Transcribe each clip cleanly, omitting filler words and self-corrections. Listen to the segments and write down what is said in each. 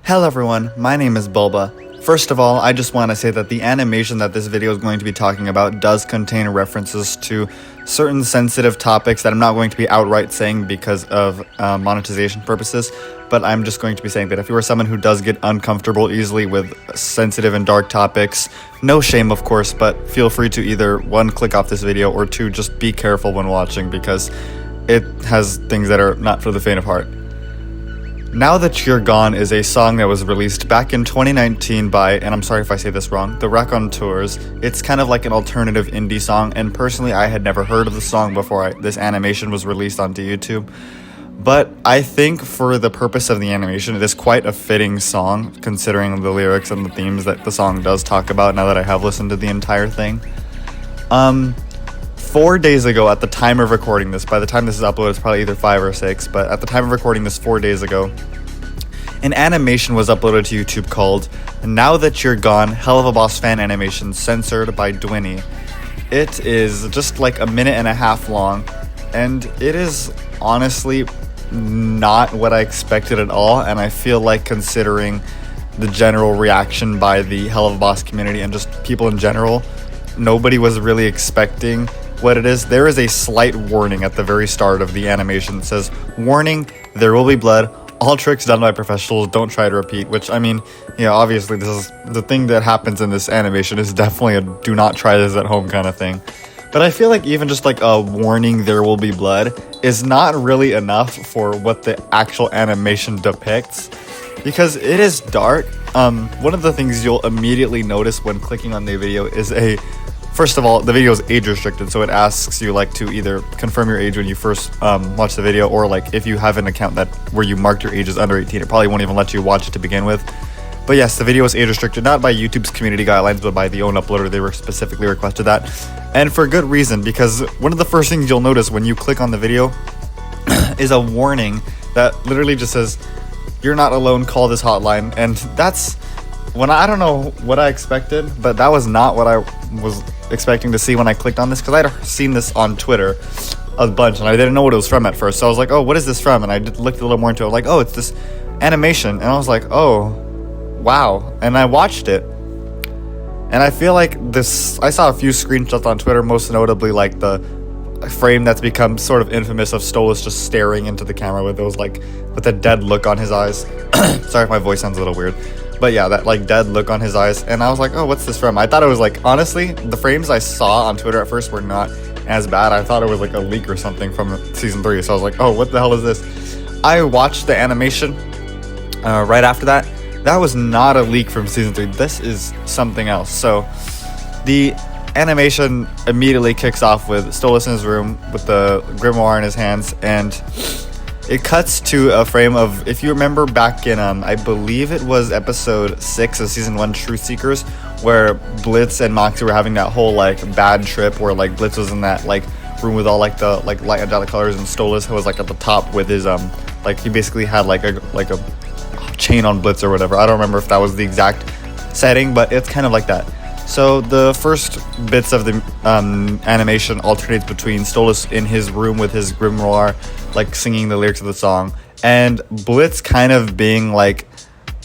Hello everyone, my name is Bulba. First of all, I just want to say that the animation that this video is going to be talking about does contain references to certain sensitive topics that I'm not going to be outright saying because of monetization purposes, but I'm just going to be saying that if you are someone who does get uncomfortable easily with sensitive and dark topics, no shame of course, but feel free to either 1, click off this video, or 2, just be careful when watching because it has things that are not for the faint of heart. Now That You're Gone is a song that was released back in 2019 by, and I'm sorry if I say this wrong, the Raconteurs. It's kind of like an alternative indie song, and personally I had never heard of the song before this animation was released onto YouTube. But I think for the purpose of the animation, it is quite a fitting song, considering the lyrics and the themes that the song does talk about now that I have listened to the entire thing. 4 days ago, at the time of recording this, by the time this is uploaded, it's probably either 5 or 6, but at the time of recording this 4 days ago, an animation was uploaded to YouTube called Now That You're Gone, Helluva Boss fan animation censored by dwinni. It is just like a minute and a half long, and it is honestly not what I expected at all, and I feel like considering the general reaction by the Helluva Boss community and just people in general, nobody was really expecting what it is. There is a slight warning at the very start of the animation that says, "Warning, there will be blood. All tricks done by professionals, don't try to repeat," which, I mean, yeah, obviously this is the thing that happens in this animation is definitely a do not try this at home kind of thing. But I feel like even just like a warning, there will be blood, is not really enough for what the actual animation depicts, because it is dark. One of the things you'll immediately notice when clicking on the video is first of all, the video is age restricted, so it asks you like to either confirm your age when you first watch the video, or like if you have an account where you marked your age as under 18, it probably won't even let you watch it to begin with. But yes, the video is age restricted, not by YouTube's community guidelines, but by the own uploader. They were specifically requested that, and for good reason, because one of the first things you'll notice when you click on the video is a warning that literally just says, "You're not alone, call this hotline." And that's I don't know what I expected, but that was not what I was expecting to see when I clicked on this, because I'd seen this on Twitter a bunch and I didn't know what it was from at first. So I was like, oh, what is this from? And I looked a little more into it. I was like, oh, it's this animation. And I was like, oh, wow. And I watched it. And I feel like I saw a few screenshots on Twitter, most notably like the frame that's become sort of infamous of Stolas just staring into the camera with a dead look on his eyes. Sorry if my voice sounds a little weird. But yeah, that like dead look on his eyes, and I was like, oh, what's this from? I thought it was like, honestly, the frames I saw on Twitter at first were not as bad. I thought it was like a leak or something from season 3, so I was like, oh, what the hell is this? I watched the animation right after that. That was not a leak from season 3. This is something else. So the animation immediately kicks off with Stolas in his room with the grimoire in his hands, and it cuts to a frame of, if you remember back in, I believe it was episode 6 of season 1, Truth Seekers, where Blitz and Moxxie were having that whole like bad trip where like Blitz was in that like room with all like the like light angelic colors, and Stolas was like at the top with his like he basically had like a chain on Blitz or whatever. I don't remember if that was the exact setting, but it's kind of like that. So the first bits of the animation alternates between Stolas in his room with his grimoire, like singing the lyrics of the song, and Blitz kind of being like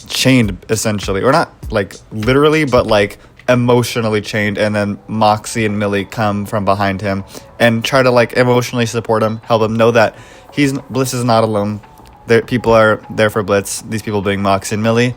chained essentially, or not like literally, but like emotionally chained, and then Moxxie and Millie come from behind him and try to like emotionally support him, help him know that Blitz is not alone. People are there for Blitz, these people being Moxxie and Millie.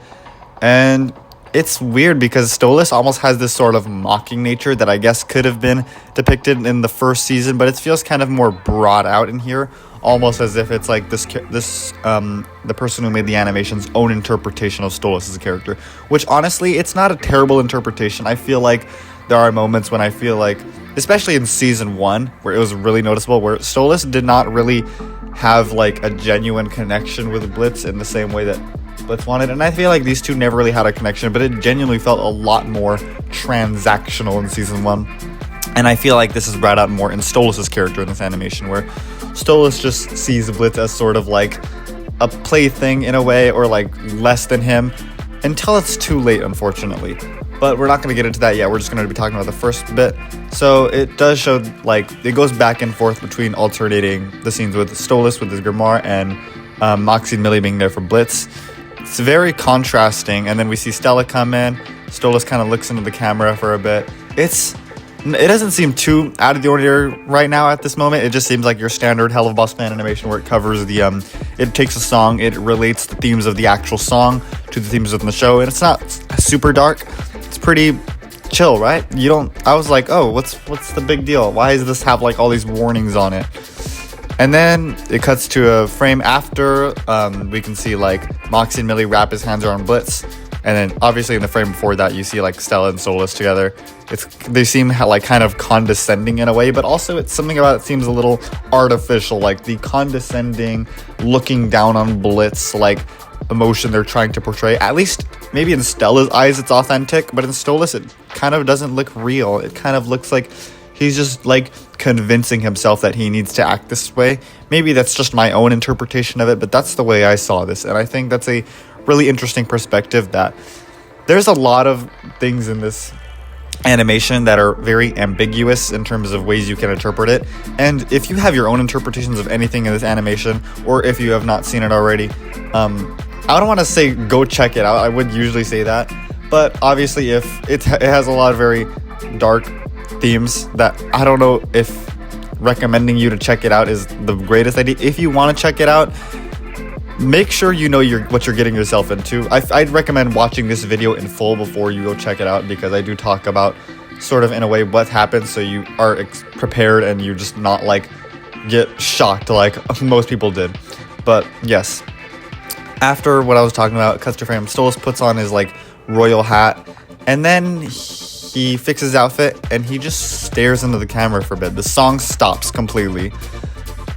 And it's weird because Stolas almost has this sort of mocking nature that I guess could have been depicted in the first season, but it feels kind of more brought out in here, almost as if it's like the person who made the animation's own interpretation of Stolas as a character, which honestly, it's not a terrible interpretation. I feel like there are moments when I feel like, especially in season 1, where it was really noticeable, where Stolas did not really have like a genuine connection with Blitz in the same way that Blitz wanted, and I feel like these two never really had a connection, but it genuinely felt a lot more transactional in season 1, and I feel like this is brought out more in Stolas' character in this animation, where Stolas just sees Blitz as sort of like a plaything in a way, or like less than him, until it's too late, unfortunately. But we're not going to get into that yet. We're just going to be talking about the first bit. So it does show, like, it goes back and forth between alternating the scenes with Stolas with his grimoire and Moxxie and Millie being there for Blitz. It's very contrasting, and then we see Stella come in. Stolas kind of looks into the camera for a bit. It doesn't seem too out of the ordinary right now at this moment. It just seems like your standard Helluva Boss fan animation where it covers the it takes a song, it relates the themes of the actual song to the themes of the show, and it's not super dark. It's pretty chill, right? I was like, oh, what's the big deal? Why does this have like all these warnings on it? And then it cuts to a frame after. We can see like moxxie and Millie wrap his hands around Blitz. And then obviously in the frame before that, you see like Stella and Stolas together. They seem like kind of condescending in a way, but also it's something about it seems a little artificial, like the condescending, looking down on Blitz, like emotion they're trying to portray. At least maybe in Stella's eyes it's authentic, but in Stolas it kind of doesn't look real. It kind of looks like he's just like convincing himself that he needs to act this way. Maybe that's just my own interpretation of it, but that's the way I saw this. And I think that's a really interesting perspective, that there's a lot of things in this animation that are very ambiguous in terms of ways you can interpret it. And if you have your own interpretations of anything in this animation, or if you have not seen it already, I don't want to say go check it out. I would usually say that, but obviously if it has a lot of very dark themes that I don't know if recommending you to check it out is the greatest idea. If you want to check it out, make sure you know what you're getting yourself into. I'd recommend watching this video in full before you go check it out, because I do talk about sort of in a way what happens, so you are prepared and you just not like get shocked like most people did. But yes, after what I was talking about, cuts to frame, Stolas puts on his like royal hat, and then he fixes his outfit and he just stares into the camera for a bit. The song stops completely.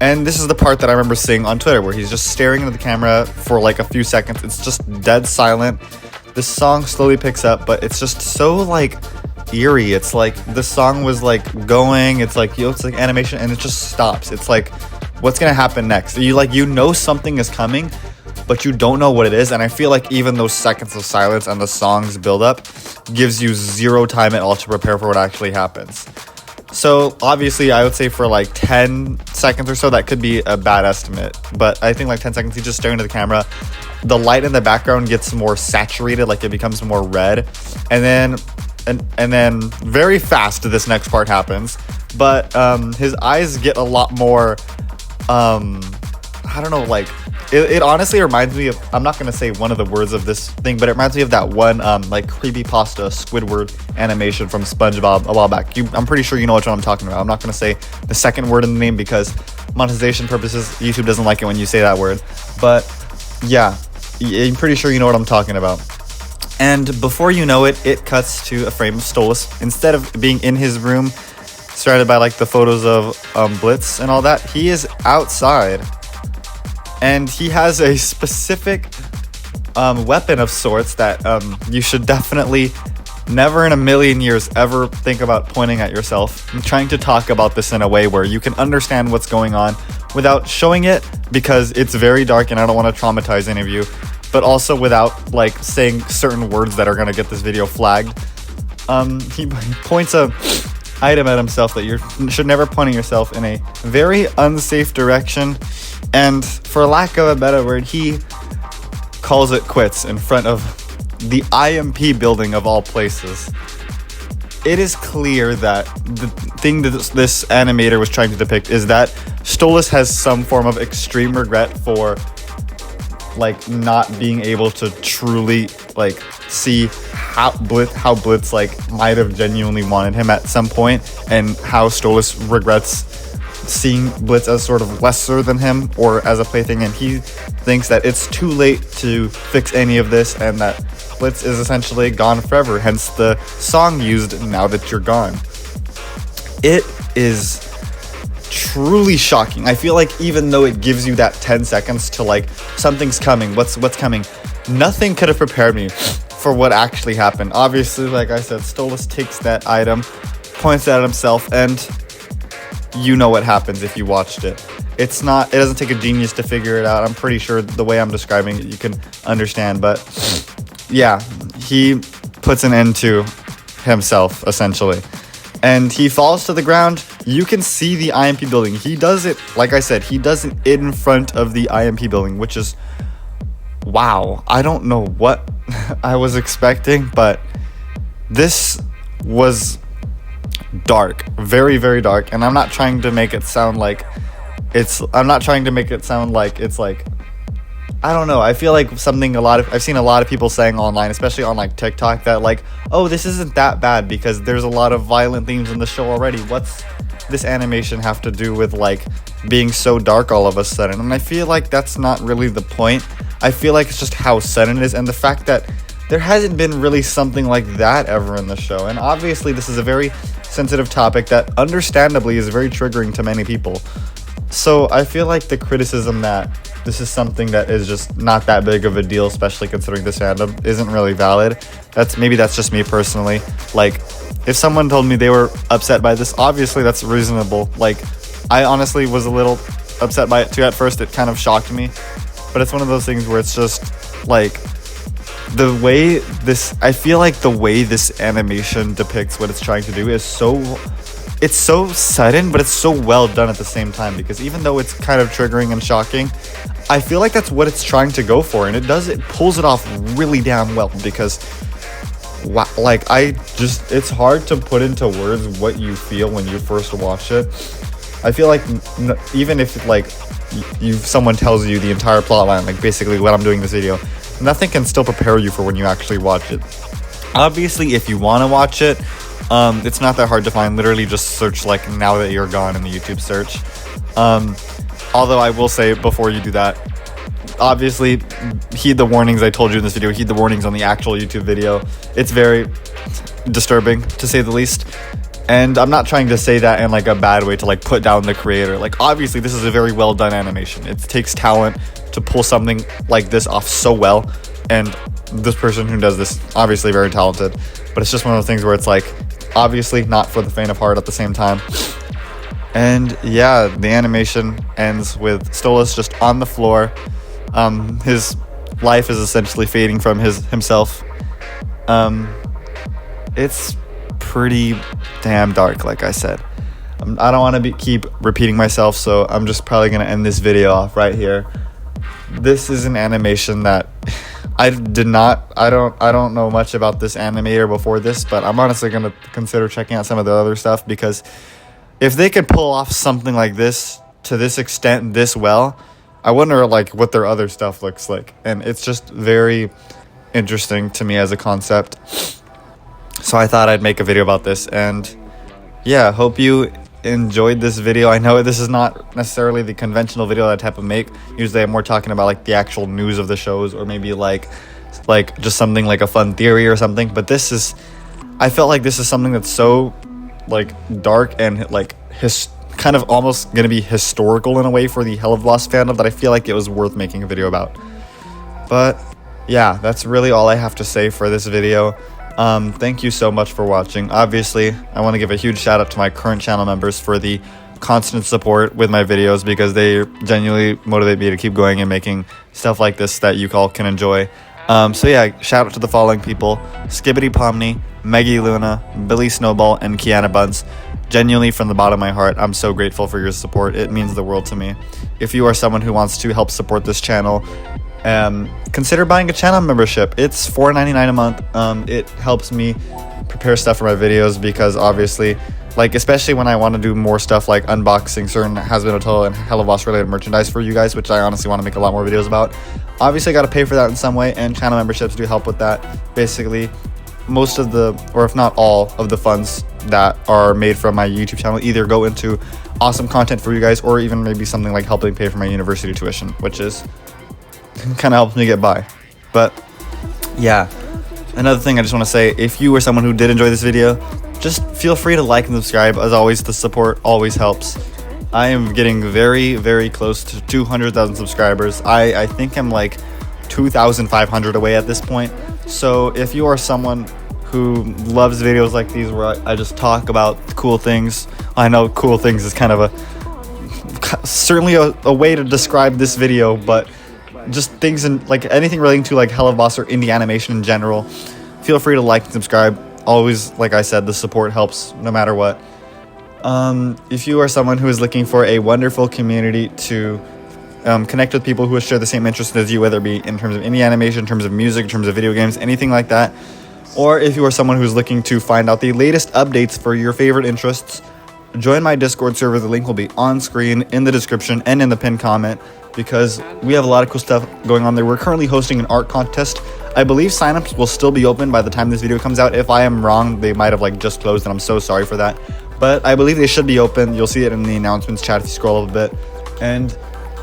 And this is the part that I remember seeing on Twitter, where he's just staring into the camera for like a few seconds. It's just dead silent. The song slowly picks up, but it's just so like eerie. It's like the song was like going, it's like, it's like animation, and it just stops. It's like, what's gonna happen next? You know something is coming, but you don't know what it is. And I feel like even those seconds of silence and the song's build up gives you zero time at all to prepare for what actually happens. So obviously I would say for like 10 seconds or so, that could be a bad estimate, but I think like 10 seconds, he's just staring at the camera. The light in the background gets more saturated, like it becomes more red, and then very fast this next part happens. But his eyes get a lot more, I don't know, like it honestly reminds me of, I'm not going to say one of the words of this thing, but it reminds me of that one like creepypasta Squidward animation from SpongeBob a while back. I'm pretty sure you know which one I'm talking about. I'm not going to say the second word in the name because monetization purposes, YouTube doesn't like it when you say that word. But yeah, I'm pretty sure you know what I'm talking about. And before you know it, it cuts to a frame of Stolas. Instead of being in his room, surrounded by like the photos of Blitz and all that, he is outside. And he has a specific weapon of sorts that you should definitely never in a million years ever think about pointing at yourself. I'm trying to talk about this in a way where you can understand what's going on without showing it, because it's very dark and I don't want to traumatize any of you, but also without like saying certain words that are going to get this video flagged. He points a item at himself that you should never point at yourself in a very unsafe direction, and for lack of a better word, he calls it quits in front of the IMP building of all places. It is clear that the thing that this animator was trying to depict is that Stolas has some form of extreme regret for like not being able to truly like see how Blitz like might have genuinely wanted him at some point, and how Stolas regrets seeing Blitz as sort of lesser than him or as a plaything, and he thinks that it's too late to fix any of this and that Blitz is essentially gone forever, hence the song used Now That You're Gone. It is truly shocking. I feel like even though it gives you that 10 seconds to like something's coming, what's coming, nothing could have prepared me for what actually happened. Obviously, like I said, Stolas takes that item, points it at himself, and you know what happens if you watched it. It doesn't take a genius to figure it out. I'm pretty sure the way I'm describing it you can understand, but yeah, he puts an end to himself essentially. And he falls to the ground. You can see the IMP building. He does it, like I said, he does it in front of the IMP building, which is wow, I don't know what I was expecting, but this was dark, very, very dark. And I'm not trying to make it sound like it's like, I don't know. I feel like I've seen a lot of people saying online, especially on like TikTok, that like, oh, this isn't that bad because there's a lot of violent themes in the show already. What's this animation have to do with like being so dark all of a sudden? And I feel like that's not really the point. I feel like it's just how sudden it is, and the fact that there hasn't been really something like that ever in the show. And obviously this is a very sensitive topic that understandably is very triggering to many people. So I feel like the criticism that this is something that is just not that big of a deal, especially considering this fandom, isn't really valid. Maybe that's just me personally. Like, if someone told me they were upset by this, obviously that's reasonable. Like, I honestly was a little upset by it too at first. It kind of shocked me. But it's one of those things where it's just like, I feel like the way this animation depicts what it's trying to do is it's so sudden, but it's so well done at the same time, because even though it's kind of triggering and shocking, I feel like that's what it's trying to go for, and it pulls it off really damn well, because like it's hard to put into words what you feel when you first watch it. I feel like even if like someone tells you the entire plot line, like basically what I'm doing in this video, nothing can still prepare you for when you actually watch it. Obviously, if you want to watch it, it's not that hard to find. Literally just search like Now That You're Gone in the YouTube search. Although I will say before you do that, obviously heed the warnings I told you in this video, heed the warnings on the actual YouTube video. It's very disturbing, to say the least. And I'm not trying to say that in like a bad way to like put down the creator. Like, obviously this is a very well done animation. It takes talent to pull something like this off so well, and this person who does this, obviously very talented. But it's just one of those things where it's like, obviously not for the faint of heart at the same time. And yeah, the animation ends with Stolas just on the floor. His life is essentially fading from himself. It's pretty damn dark, like I said. I don't want to keep repeating myself, so I'm just probably going to end this video off right here. This is an animation that I don't know much about this animator before this, but I'm honestly going to consider checking out some of the other stuff, because if they could pull off something like this to this extent this well, I wonder like what their other stuff looks like. And it's just very interesting to me as a concept. So I thought I'd make a video about this, and yeah, hope you enjoyed this video. I know this is not necessarily the conventional video that I type of make. Usually I'm more talking about like the actual news of the shows, or maybe like just something like a fun theory or something. But I felt like this is something that's so like dark and like kind of almost gonna be historical in a way for the Helluva Boss fandom, that I feel like it was worth making a video about. But yeah, that's really all I have to say for this video. Thank you so much for watching. Obviously, I want to give a huge shout out to my current channel members for the constant support with my videos, because they genuinely motivate me to keep going and making stuff like this that you all can enjoy. So yeah, shout out to the following people: Skibbity Pomni, Maggie Luna, Billy Snowball, and Kiana Buns. Genuinely, from the bottom of my heart, I'm so grateful for your support. It means the world to me. If you are someone who wants to help support this channel, consider buying a channel membership. It's $4.99 a month. It helps me prepare stuff for my videos, because obviously, like, especially when I want to do more stuff like unboxing certain Has-Been Total and Helluva Boss related merchandise for you guys, which I honestly want to make a lot more videos about. Obviously, I got to pay for that in some way, and channel memberships do help with that. Basically, most of the, or if not all of the funds that are made from my YouTube channel either go into awesome content for you guys, or even maybe something like helping pay for my university tuition, which is kind of helps me get by. But yeah, another thing I just want to say, if you are someone who did enjoy this video, just feel free to like and subscribe. As always, the support always helps. I am getting very, very close to 200,000 subscribers. I think I'm like 2,500 away at this point. So if you are someone who loves videos like these where I just talk about cool things, I know cool things is kind of certainly a way to describe this video, but just things and like anything relating to like Helluva Boss or indie animation in general, feel free to like and subscribe. Always, like I said, the support helps no matter what. If you are someone who is looking for a wonderful community to connect with people who share the same interests as you, whether it be in terms of indie animation, in terms of music, in terms of video games, anything like that. Or if you are someone who's looking to find out the latest updates for your favorite interests, join my Discord server. The link will be on screen, in the description, and in the pinned comment, because we have a lot of cool stuff going on there. We're currently hosting an art contest. I believe signups will still be open by the time this video comes out. If I am wrong, they might have just closed, and I'm so sorry for that. But I believe they should be open. You'll see it in the announcements chat if you scroll a little bit. And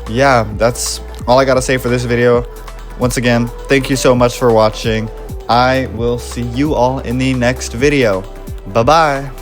yeah, that's all I gotta say for this video. Once again, thank you so much for watching. I will see you all in the next video. Bye-bye.